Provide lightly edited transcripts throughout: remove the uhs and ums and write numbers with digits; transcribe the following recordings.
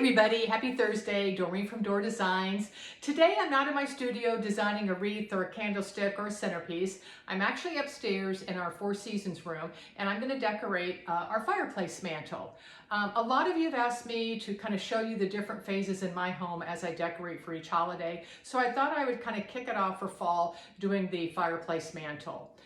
everybody, happy Thursday, Doreen from Dor Designs. Today I'm not in my studio designing a wreath or a candlestick or a centerpiece. I'm actually upstairs in our Four Seasons room and I'm going to decorate our fireplace mantle. A lot of you have asked me to kind of show you the different phases in my home as I decorate for each holiday. So I thought I would kind of kick it off for fall doing the fireplace mantle.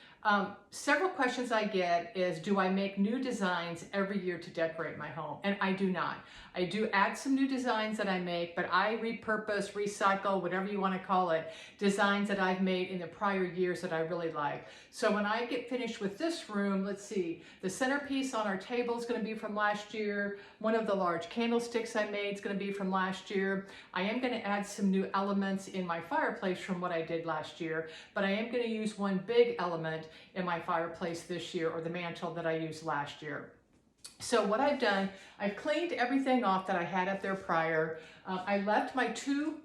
Several questions I get is, do I make new designs every year to decorate my home? And I do not. I do add some new designs that I make, but I repurpose, recycle, whatever you want to call it, designs that I've made in the prior years that I really like. So when I get finished with this room, let's see, the centerpiece on our table is going to be from last year. One of the large candlesticks I made is going to be from last year. I am going to add some new elements in my fireplace from what I did last year, but I am going to use one big element in my fireplace this year, or the mantle that I used last year. So what I've done, I've cleaned everything off that I had up there prior. I left my two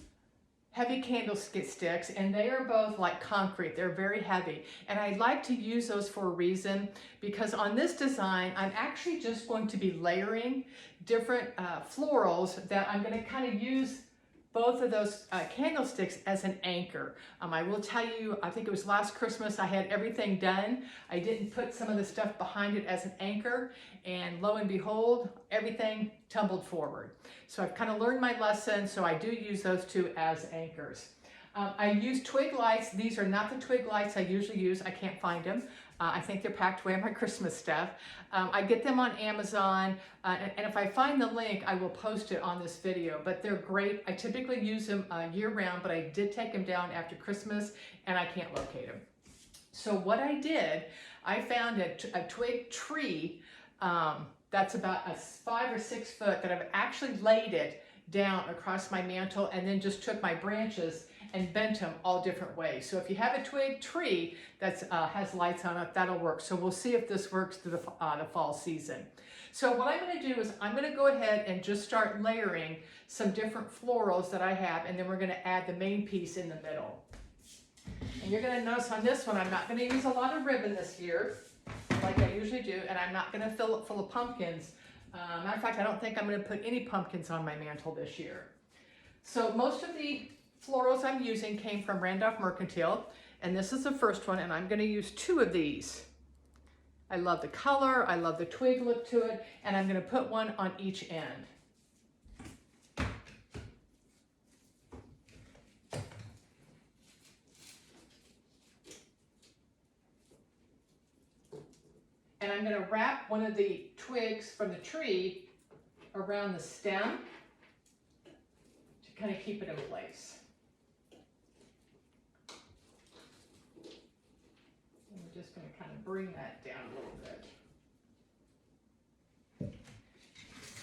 heavy candlesticks, and they are both like concrete. They're very heavy, and I like to use those for a reason, because on this design I'm actually just going to be layering different florals that I'm going to kind of use both of those candlesticks as an anchor. I will tell you, I think it was last Christmas I had everything done. I didn't put some of the stuff behind it as an anchor, and lo and behold, everything tumbled forward. So I've kind of learned my lesson, so I do use those two as anchors. I use twig lights. These are not the twig lights I usually use. I can't find them. I think they're packed away in my Christmas stuff. I get them on Amazon, and if I find the link, I will post it on this video, but they're great. I typically use them year round, but I did take them down after Christmas, and I can't locate them. So what I did, I found a twig tree that's about a 5 or 6 foot that I've actually laid it down across my mantle, and then just took my branches and bent them all different ways. So if you have a twig tree that has lights on it, that'll work. So we'll see if this works through the fall season. So what I'm going to do is I'm going to go ahead and just start layering some different florals that I have, and then we're going to add the main piece in the middle. And you're going to notice on this one, I'm not going to use a lot of ribbon this year, like I usually do, and I'm not going to fill it full of pumpkins. Matter of fact, I don't think I'm going to put any pumpkins on my mantle this year. So most of the florals I'm using came from Randolph Mercantile, and this is the first one, and I'm going to use 2 of these. I love the color, I love the twig look to it, and I'm going to put one on each end. And I'm going to wrap one of the twigs from the tree around the stem to kind of keep it in place. And we're just going to kind of bring that down a little bit.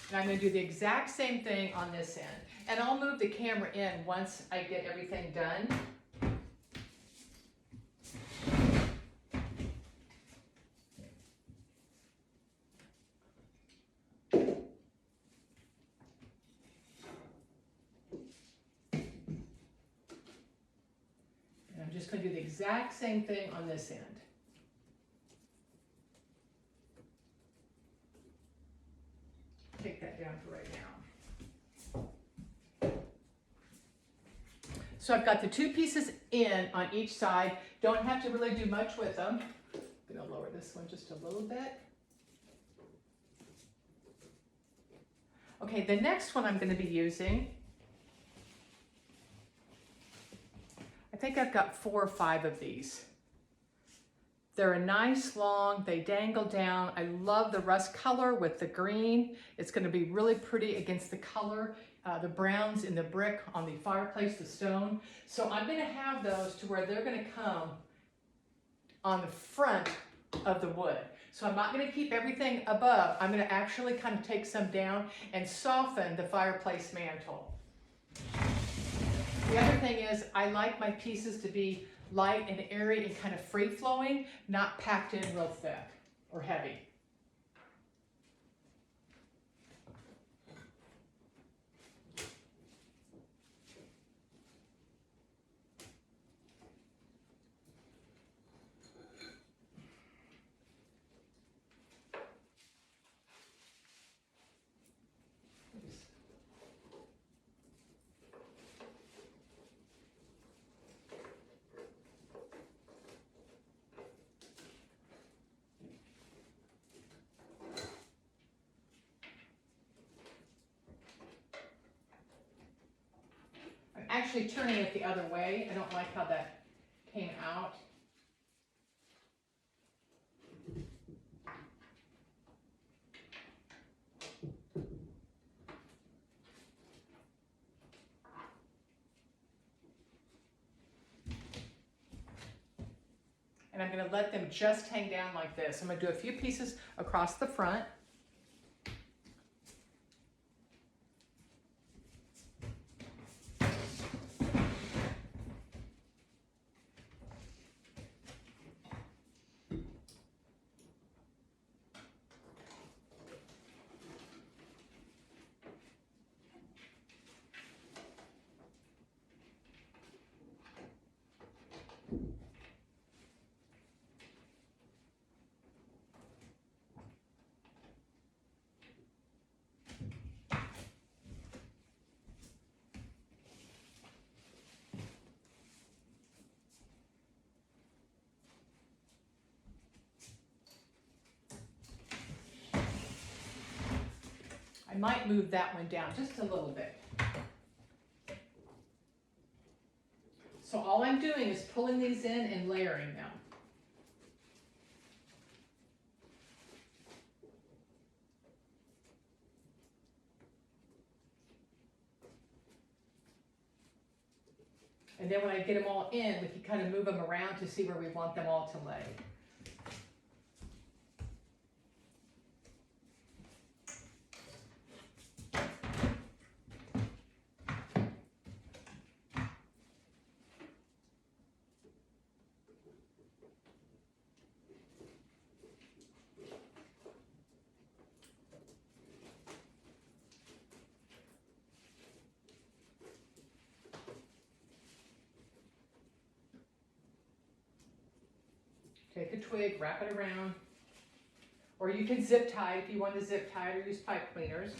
And I'm going to do the exact same thing on this end. And I'll move the camera in once I get everything done. I'm just going to do the exact same thing on this end. Take that down for right now. So I've got the 2 pieces in on each side. Don't have to really do much with them. I'm going to lower this one just a little bit. Okay, the next one I'm going to be using, I think I've got 4 or 5 of these. They're a nice long, they dangle down. I love the rust color with the green. It's going to be really pretty against the color, the browns in the brick on the fireplace, the stone. So I'm going to have those to where they're going to come on the front of the wood. So I'm not going to keep everything above. I'm going to actually kind of take some down and soften the fireplace mantle. The other thing is, I like my pieces to be light and airy and kind of free-flowing, not packed in real thick or heavy. actually turning it the other way. I don't like how that came out. And I'm going to let them just hang down like this. I'm going to do a few pieces across the front. I might move that one down just a little bit. So all I'm doing is pulling these in and layering them. And then when I get them all in, we can kind of move them around to see where we want them all to lay. Take a twig, wrap it around, or you can zip tie if you want to zip tie it or use pipe cleaners.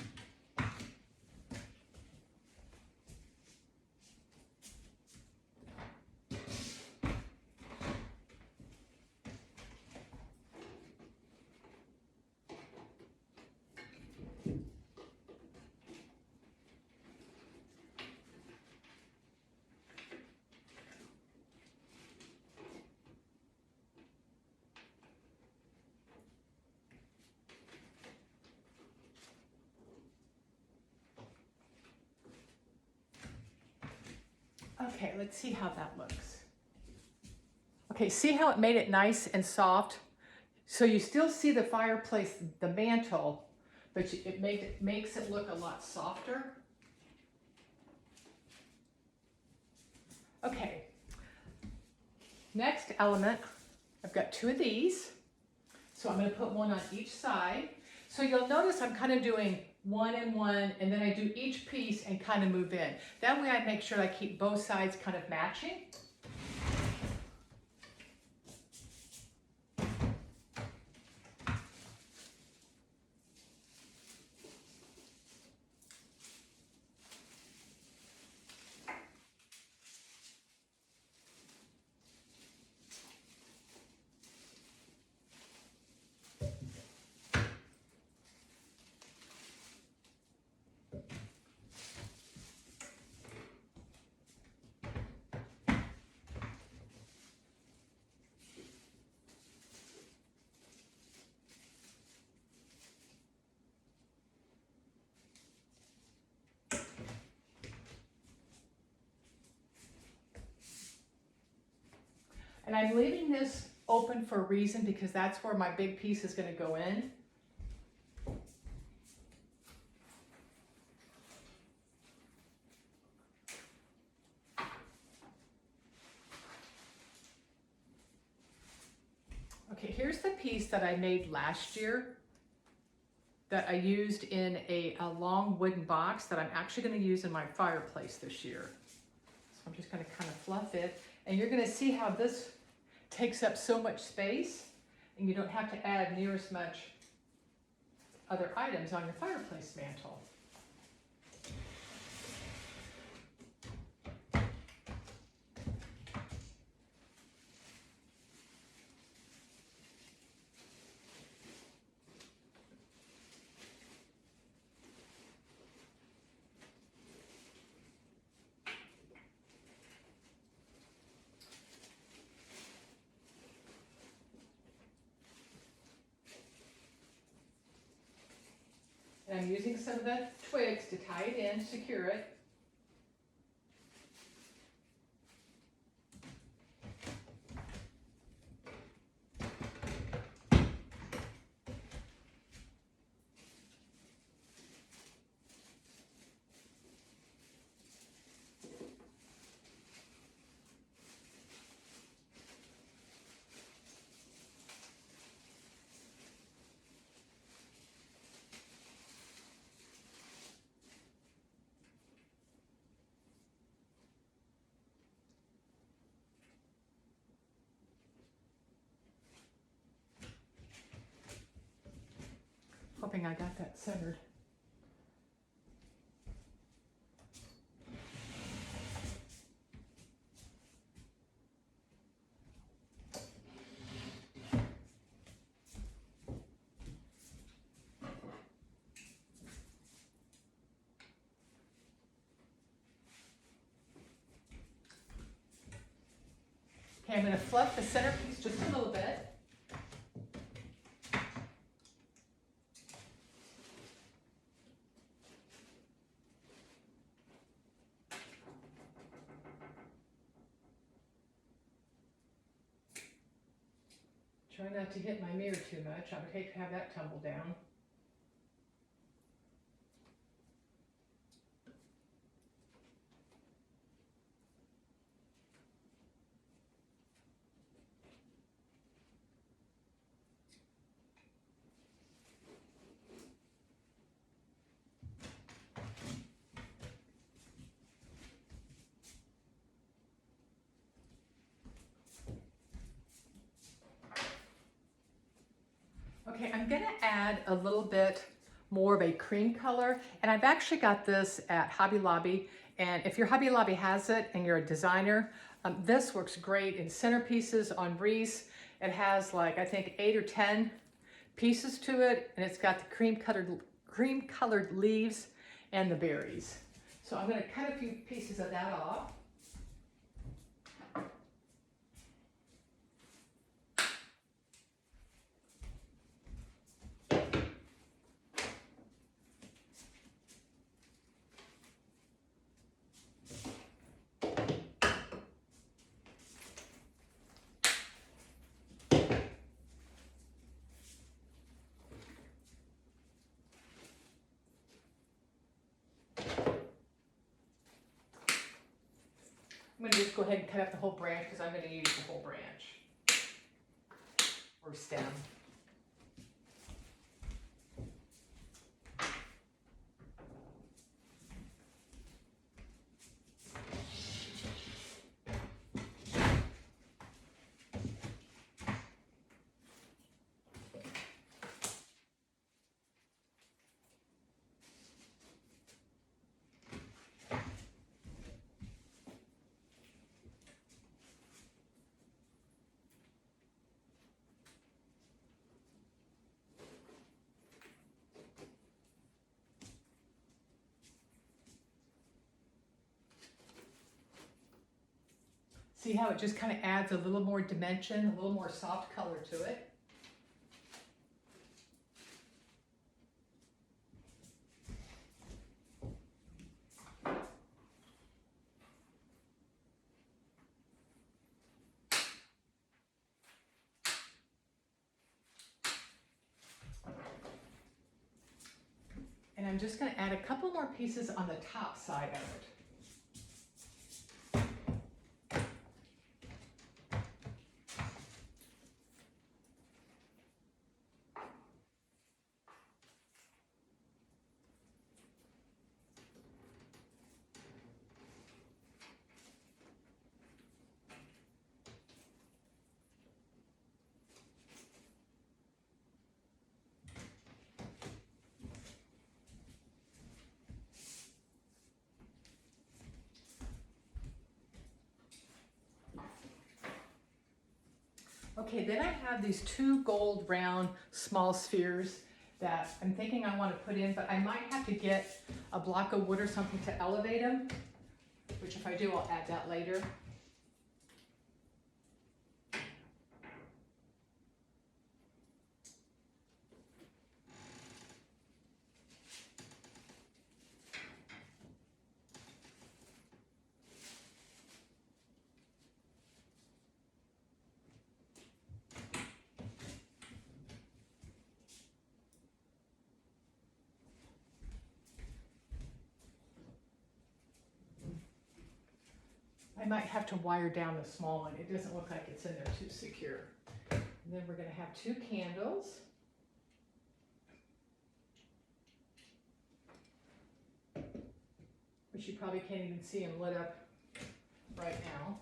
Okay, let's see how that looks. Okay, see how it made it nice and soft? So you still see the fireplace, the mantle, but it makes it look a lot softer. Okay, next element, I've got two of these. So I'm going to put one on each side. So you'll notice I'm kind of doing one and one, and then I do each piece and kind of move in. That way I make sure I keep both sides kind of matching. And I'm leaving this open for a reason because that's where my big piece is going to go in. Okay, here's the piece that I made last year that I used in a long wooden box that I'm actually going to use in my fireplace this year. So I'm just going to kind of fluff it. And you're going to see how this takes up so much space and you don't have to add near as much other items on your fireplace mantle. And I'm using some of the twigs to tie it in, secure it. Hoping I got that centered. Okay, I'm going to fluff the centerpiece just a little bit. Try not to hit my mirror too much. I would hate to have that tumble down. Okay, I'm gonna add a little bit more of a cream color, and I've actually got this at Hobby Lobby, and if your Hobby Lobby has it and you're a designer, this works great in centerpieces on wreaths. It has like, I think 8 or 10 pieces to it, and it's got the cream colored leaves and the berries. So I'm gonna cut a few pieces of that off. I'm going to just go ahead and cut up the whole branch because I'm going to use the whole branch or stem. See how it just kind of adds a little more dimension, a little more soft color to it. And I'm just going to add a couple more pieces on the top side of it. Okay, then I have these 2 gold round small spheres that I'm thinking I want to put in, but I might have to get a block of wood or something to elevate them, which if I do, I'll add that later. might have to wire down the small one. It doesn't look like it's in there too secure. And then we're going to have 2 candles. Which you probably can't even see them lit up right now.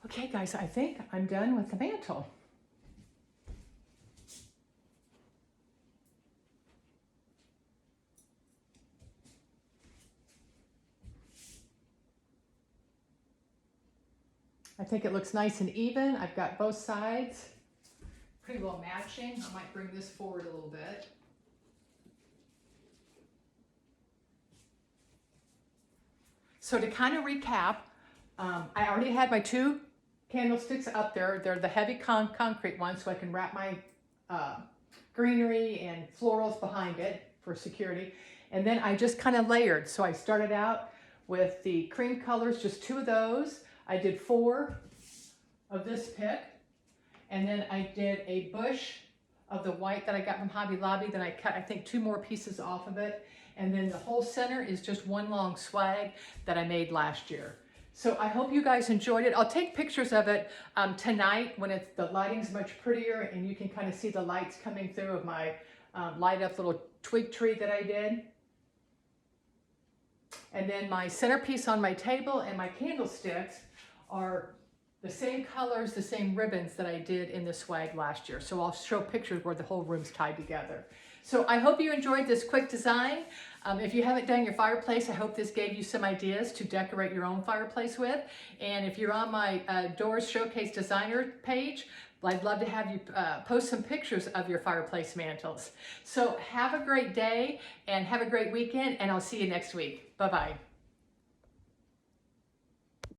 Okay guys, I think I'm done with the mantle. I think it looks nice and even. I've got both sides pretty well matching. I might bring this forward a little bit. So to kind of recap, I already had my 2 candlesticks up there. They're the heavy concrete ones, so I can wrap my greenery and florals behind it for security. And then I just kind of layered. So I started out with the cream colors, just 2 of those. I did 4 of this pick. And then I did a bush of the white that I got from Hobby Lobby. Then I cut, I think, 2 more pieces off of it. And then the whole center is just one long swag that I made last year. So I hope you guys enjoyed it. I'll take pictures of it tonight when the lighting's much prettier and you can kind of see the lights coming through of my light up little twig tree that I did. And then my centerpiece on my table and my candlesticks are the same colors, the same ribbons that I did in the swag last year. So I'll show pictures where the whole room's tied together. So I hope you enjoyed this quick design. If you haven't done your fireplace, I hope this gave you some ideas to decorate your own fireplace with. And if you're on my Doors Showcase Designer page, I'd love to have you post some pictures of your fireplace mantles. So have a great day and have a great weekend, and I'll see you next week. Bye-bye.